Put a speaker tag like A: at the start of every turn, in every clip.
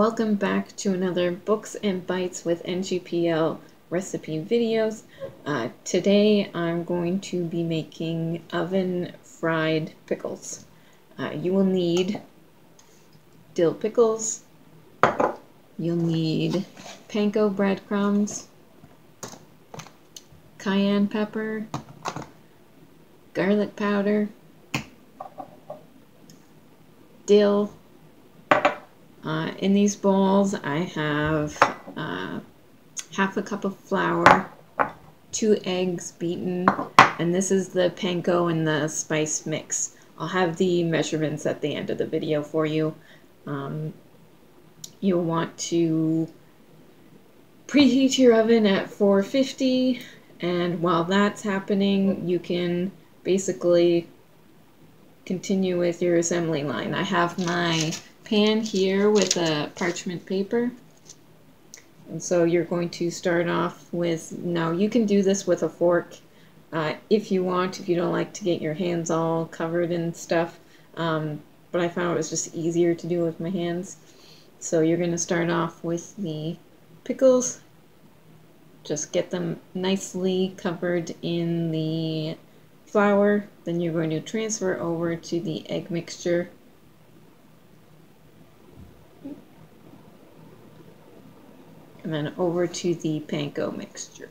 A: Welcome back to another Books and Bites with NGPL recipe videos. Today I'm going to be making oven fried pickles. You will need dill pickles, you'll need panko breadcrumbs, cayenne pepper, garlic powder, dill. In these bowls I have half a cup of flour, 2 eggs beaten, and this is the panko and the spice mix. I'll have the measurements at the end of the video for you. You'll want to preheat your oven at 450, and while that's happening you can basically continue with your assembly line. I have my pan here with a parchment paper, and so you're going to start off with, now you can do this with a fork if you want, if you don't like to get your hands all covered in stuff, but I found it was just easier to do with my hands. So you're going to start off with the pickles, just get them nicely covered in the flour, then you're going to transfer over to the egg mixture. And then over to the panko mixture.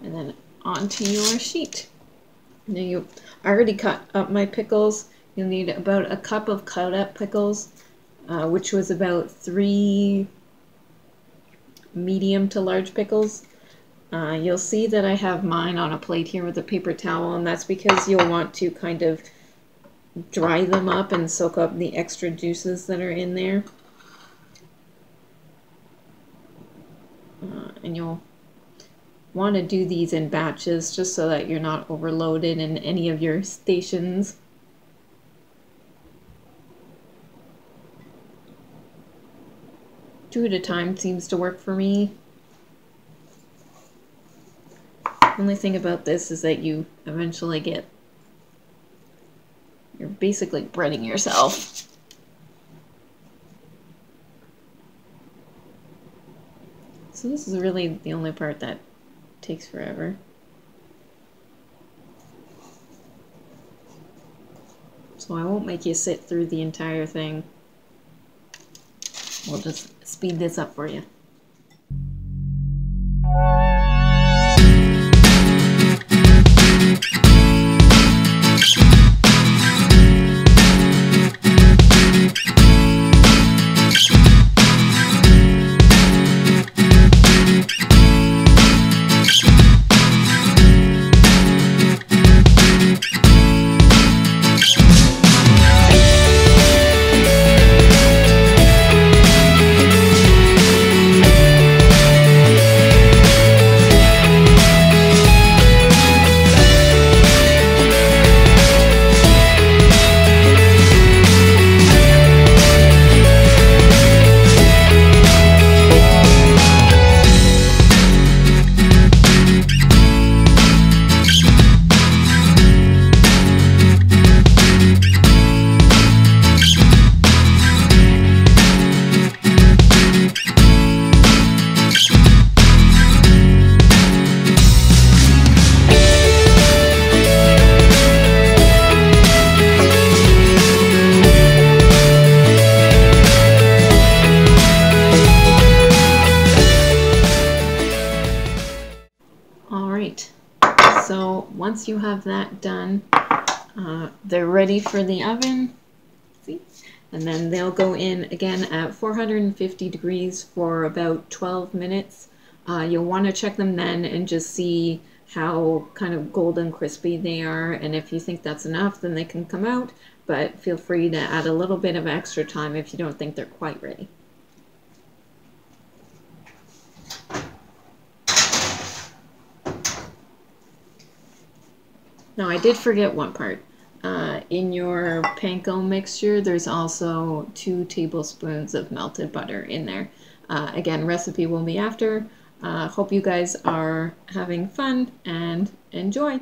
A: And then onto your sheet. Now I already cut up my pickles. You'll need about a cup of cut up pickles, which was about 3 medium to large pickles. You'll see that I have mine on a plate here with a paper towel, and that's because you'll want to kind of dry them up and soak up the extra juices that are in there. And you'll want to do these in batches just so that you're not overloaded in any of your stations. Two at a time seems to work for me. The only thing about this is that you eventually you're basically breading yourself. So this is really the only part that takes forever. So I won't make you sit through the entire thing. We'll just speed this up for you. So once you have that done, they're ready for the oven. See? And then they'll go in again at 450 degrees for about 12 minutes. You'll want to check them then and just see how kind of golden crispy they are, and if you think that's enough, then they can come out, but feel free to add a little bit of extra time if you don't think they're quite ready. Now I did forget one part. In your panko mixture, there's also 2 tablespoons of melted butter in there. Again, recipe will be after. Hope you guys are having fun and enjoy.